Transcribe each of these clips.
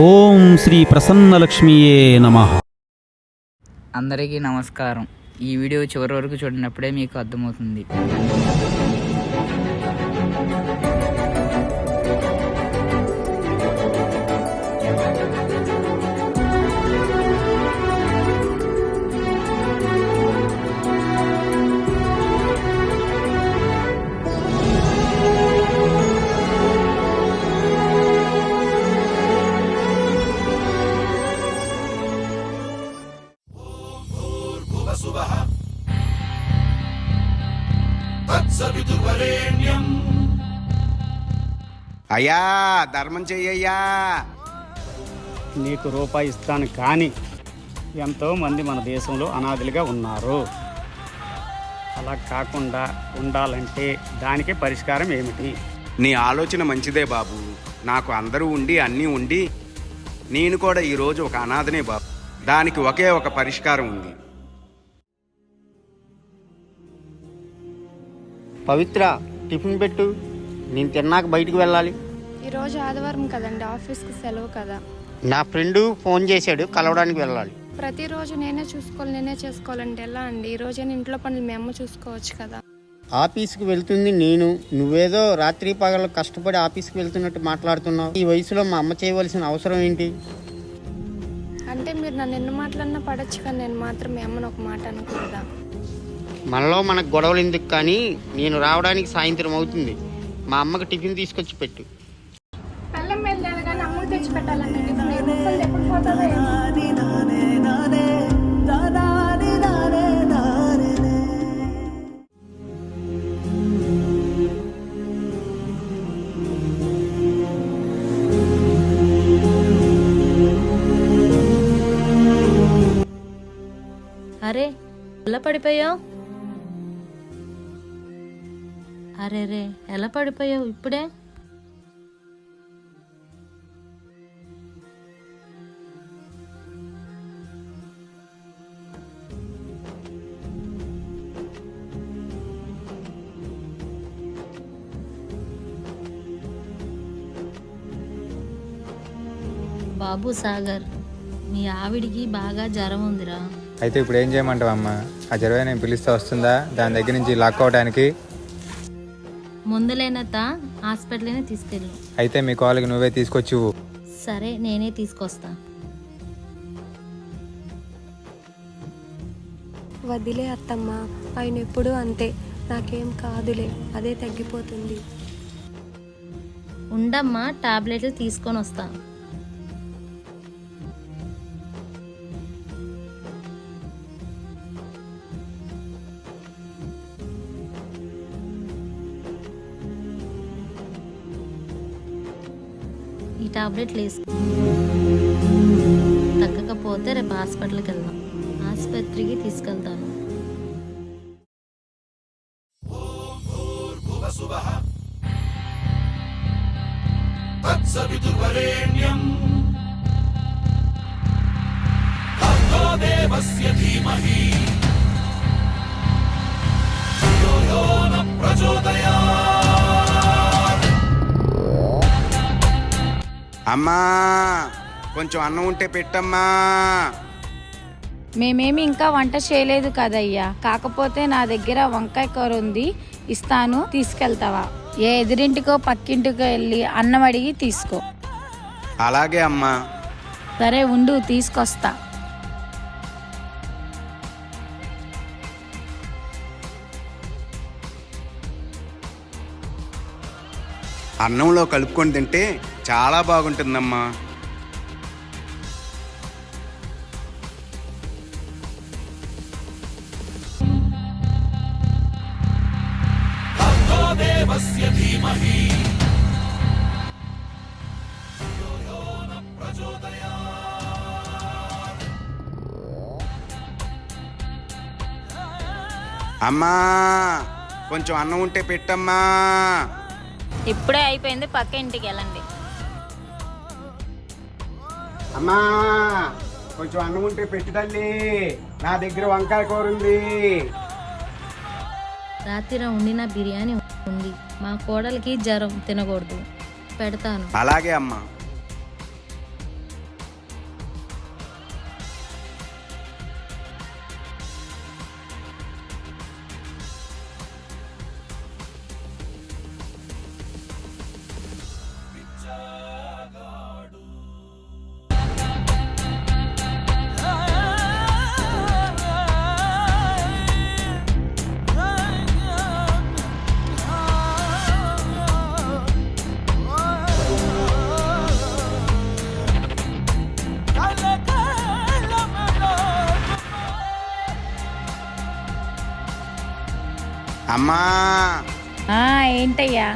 ఓం శ్రీ ప్రసన్నలక్ష్మీయే నమః. అందరికీ నమస్కారం. ఈ వీడియో చివరి వరకు చూడినప్పుడే మీకు అర్థమవుతుంది. అయ్యా ధర్మం చెయ్యయ్యా. నీకు రూపాయి ఇస్తాను, కానీ ఎంతోమంది మన దేశంలో అనాథులుగా ఉన్నారు. అలా కాకుండా ఉండాలంటే దానికి పరిష్కారం ఏమిటి? నీ ఆలోచన మంచిదే బాబు. నాకు అందరూ ఉండి అన్నీ ఉండి నేను కూడా ఈరోజు ఒక అనాథనే బాబు. దానికి ఒకే ఒక పరిష్కారం ఉంది. పవిత్ర, టిఫిన్ పెట్టు, నేను తిన్నాక బయటికి వెళ్ళాలి. ఈరోజు ఆదివారం కదండి, ఆఫీస్కి సెలవు కదా. నా ఫ్రెండు ఫోన్ చేశాడు, కలవడానికి వెళ్ళాలి. ప్రతిరోజు నేనే నేనే చేసుకోవాలంటే ఎలా అండి? ఈరోజు ఇంట్లో పనులు మీ అమ్మ చూసుకోవచ్చు కదా. ఆఫీస్కి వెళ్తుంది నేను, నువ్వేదో రాత్రి పగలు కష్టపడి ఆఫీస్కి వెళ్తున్నట్టు మాట్లాడుతున్నావు. ఈ వయసులో మా అమ్మ చేయవలసిన అవసరం ఏంటి? అంటే మీరు నన్ను ఎన్ని మాటలన్నా పడచ్చు, కానీ నేను మాత్రం మీ అమ్మను ఒక మాట అనకూడదా? మనలో మనకు గొడవలు ఎందుకు, కానీ నేను రావడానికి సాయంత్రం అవుతుంది. మా అమ్మకి టిఫిన్ తీసుకొచ్చి పెట్టు. పెళ్ళం మీద లేదు కానీ అమ్మకి తెచ్చి పెట్టాలండి టిఫిన్. ఎప్పుడు పోతుందో ఏమో. అరే ఎలా పడిపోయావు? అరే రే ఎలా పడిపోయావు ఇప్పుడే? బాబు సాగర్, మీ ఆవిడికి బాగా జ్వరం ఉందిరా. అయితే ఇప్పుడు ఏం చేయమంటావు అమ్మ? ఆ జ్వరం నేను పిలిస్తే వస్తుందా దాని దగ్గర నుంచి లాక్కోవడానికి? ముందులేనత్త హాస్పిటల్నే తీసుకెళ్ళు. అయితే మీ కాళ్ళకి నువ్వే తీసుకొచ్చి ఇవ్వు. సరే, నేనే తీసుకొస్తా. వదిలే అత్తమ్మ, ఆయన ఎప్పుడు అంతే. నాకేం కాదులే, అదే తగ్గిపోతుంది. ఉండమ్మా, టాబ్లెట్లు తీసుకొని వస్తా. ఈ టాబ్లెట్లు వేసుకో. తగ్గకపోతే రేపు హాస్పిటల్కి వెళ్దాం. ఆసుపత్రికి తీసుకెళ్తాను. అమ్మా, కొంచెం అన్నం ఉంటే పెట్టమ్మా. మేమేమి ఇంకా వంట చేయలేదు కదయ్యా, కాకపోతే నా దగ్గర వంకాయ కూర ఉంది, ఇస్తాను, తీసుకెళ్తావా? ఏ ఎదురింటికో పక్కింటికో వెళ్ళి అన్నం అడిగి తీసుకో. అలాగే అమ్మా. సరే ఉండు, తీసుకొస్తా. అన్నంలో కలుపుకొని తింటే చాలా బాగుంటుందమ్మా. అమ్మా, కొంచెం అన్నం ఉంటే పెట్టమ్మా. ఇప్పుడే అయిపోయింది, పక్క ఇంటికి వెళ్ళండి. అమ్మా, కొంచెం అన్నం ఉంటే పెట్టు తల్లి, నా దగ్గర వంకాయ కూర ఉంది. రాత్రి వండిన బిర్యానీ ఉంది. మా కోడలికి జ్వరం, తినకూడదు. పెడతాను. అలాగే అమ్మా. అమ్మా, ఏంటయ్యా?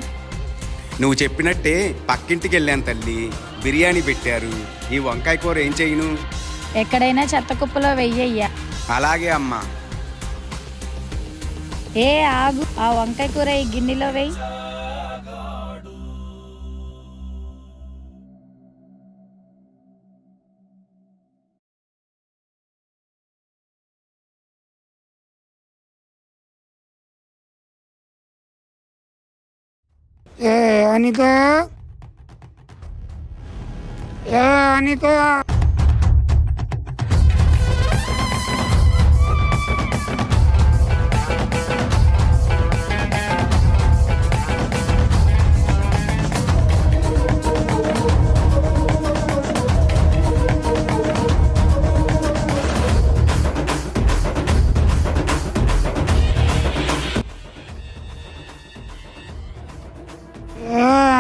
నువ్వు చెప్పినట్టే పక్కింటికి వెళ్ళాను తల్లి. బిర్యానీ పెట్టారు. ఈ వంకాయ కూర ఏం చేయను? ఎక్కడైనా చెత్త కుప్పలో వెయ్యయ్యా. అలాగే అమ్మా. ఆగు, ఆ వంకాయ కూర ఈ గిన్నెలో వెయ్యి. అనిత, అనిత,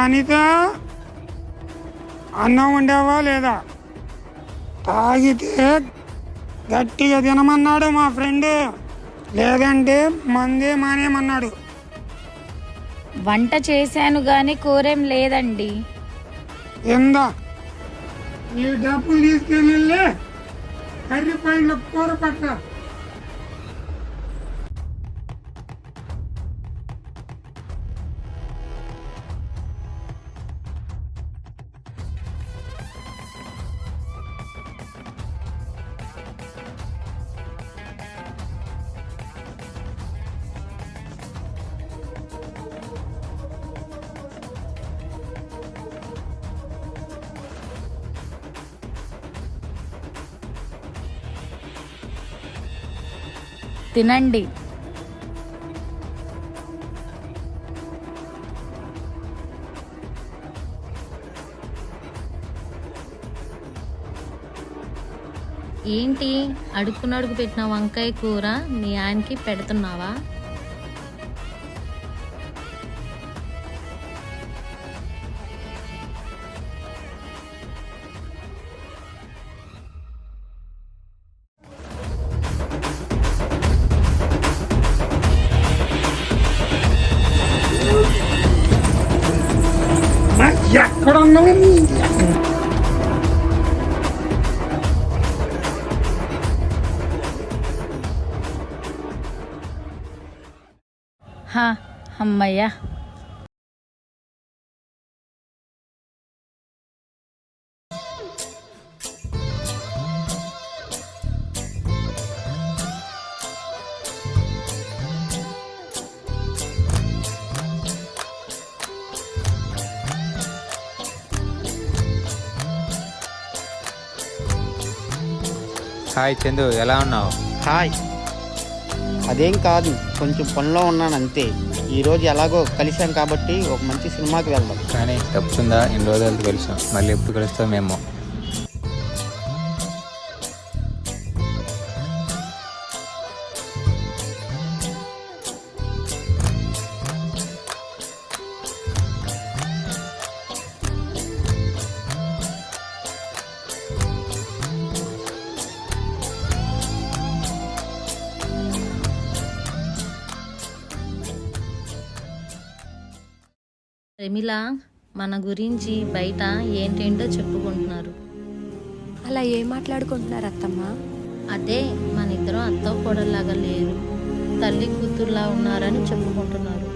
అనిత, అన్నం వండావా లేదా? తాగితే గట్టిగా తినమన్నాడు మా ఫ్రెండ్, లేదంటే మందే మానేమన్నాడు. వంట చేశాను గాని కూరేం లేదండి. ఎందా ఈ డబ్బులు తీసుకెళ్ళి కర్రీ పైన కూర పట్ట. తినండి. ఏంటి అడుక్కునడుగు పెట్టిన వంకాయ కూర మీ ఆయనకి పెడుతున్నావా? ఎక్కడ ఉన్నావు? అమ్మయ్యా. హాయ్ చందు, ఎలా ఉన్నావు? హాయ్. అదేం కాదు, కొంచెం పనిలో ఉన్నాను అంతే. ఈరోజు ఎలాగో కలిసాం కాబట్టి ఒక మంచి సినిమాకి వెళ్దాం. కానీ తప్పుతుందా? ఇన్ని రోజులతో కలిసాం, మళ్ళీ ఎప్పుడు కలుస్తాం మేము? ప్రమిళ, మన గురించి బయట ఏంటేంటో చెప్పుకుంటున్నారు. అలా ఏం మాట్లాడుకుంటున్నారు అత్తమ్మ? అదే మన ఇద్దరం అత్త కోడల్లాగా లేరు, తల్లి కూతుర్లా ఉన్నారని చెప్పుకుంటున్నారు.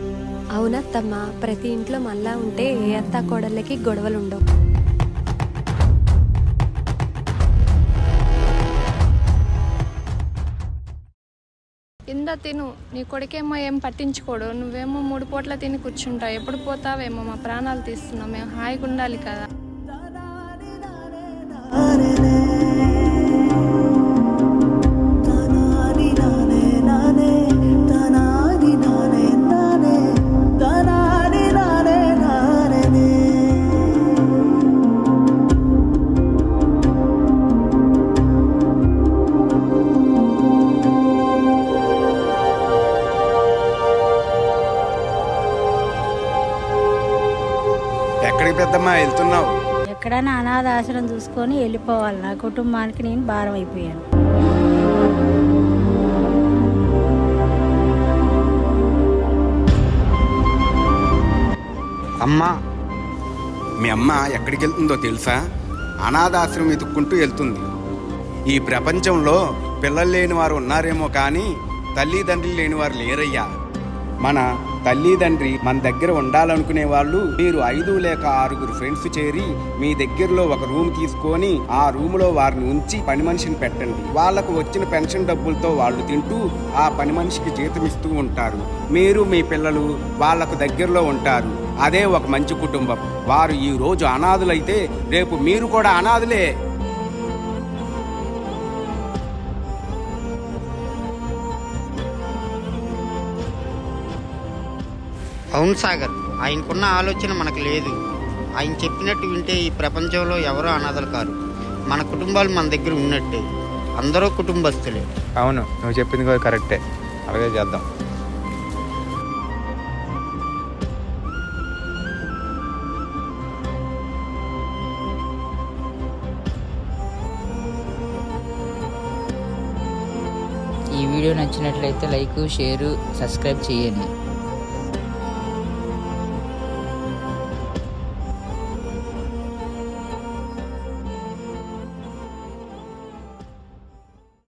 అవునత్తమ్మ, ప్రతి ఇంట్లో మళ్ళా ఉంటే ఏ అత్త కోడళ్ళకి గొడవలు ఉండవు. ఇందా తిను, నీ కొడుకేమో ఏం పట్టించుకోడు, నువ్వేమో 3 పూట్ల తిని కూర్చుంటావు. ఎప్పుడు పోతావేమో, మా ప్రాణాలు తీస్తున్నావు, మేము హాయిగా ఉండాలి కదా. ఎక్కడికి పెద్దమ్మా వెళ్తున్నావు? ఎక్కడైనా అనాథ ఆశ్రమం చూసుకొని వెళ్ళిపోవాలి. నా కుటుంబానికి నేను భారం అయిపోయాను. అమ్మా, మీ అమ్మ ఎక్కడికి వెళ్తుందో తెలుసా? అనాథాశ్రమం వెతుక్కుంటూ వెళ్తుంది. ఈ ప్రపంచంలో పిల్లలు లేని వారు ఉన్నారేమో కానీ తల్లిదండ్రులు లేని వారు లేరయ్యా. మన తల్లిదండ్రి మన దగ్గర ఉండాలనుకునే వాళ్ళు మీరు 5 లేక 6 ఫ్రెండ్స్ చేరి మీ దగ్గరలో ఒక రూమ్ తీసుకొని ఆ రూమ్లో వారిని ఉంచి పని మనిషిని పెట్టండి. వాళ్లకు వచ్చిన పెన్షన్ డబ్బులతో వాళ్ళు తింటూ ఆ పని మనిషికి జీతం ఇస్తూ ఉంటారు. మీరు మీ పిల్లలు వాళ్లకు దగ్గరలో ఉంటారు. అదే ఒక మంచి కుటుంబం. వారు ఈ రోజు అనాథులైతే రేపు మీరు కూడా అనాథులే. అవును సాగర్, ఆయనకున్న ఆలోచన మనకు లేదు. ఆయన చెప్పినట్టు వింటే ఈ ప్రపంచంలో ఎవరో అనాథలు కారు. మన కుటుంబాలు మన దగ్గర ఉన్నట్టే, అందరూ కుటుంబస్తులే. అవును, నువ్వు చెప్పింది కూడా కరెక్టే. అలాగే చేద్దాం. ఈ వీడియో నచ్చినట్లయితే లైక్, షేరు, సబ్స్క్రైబ్ చేయండి.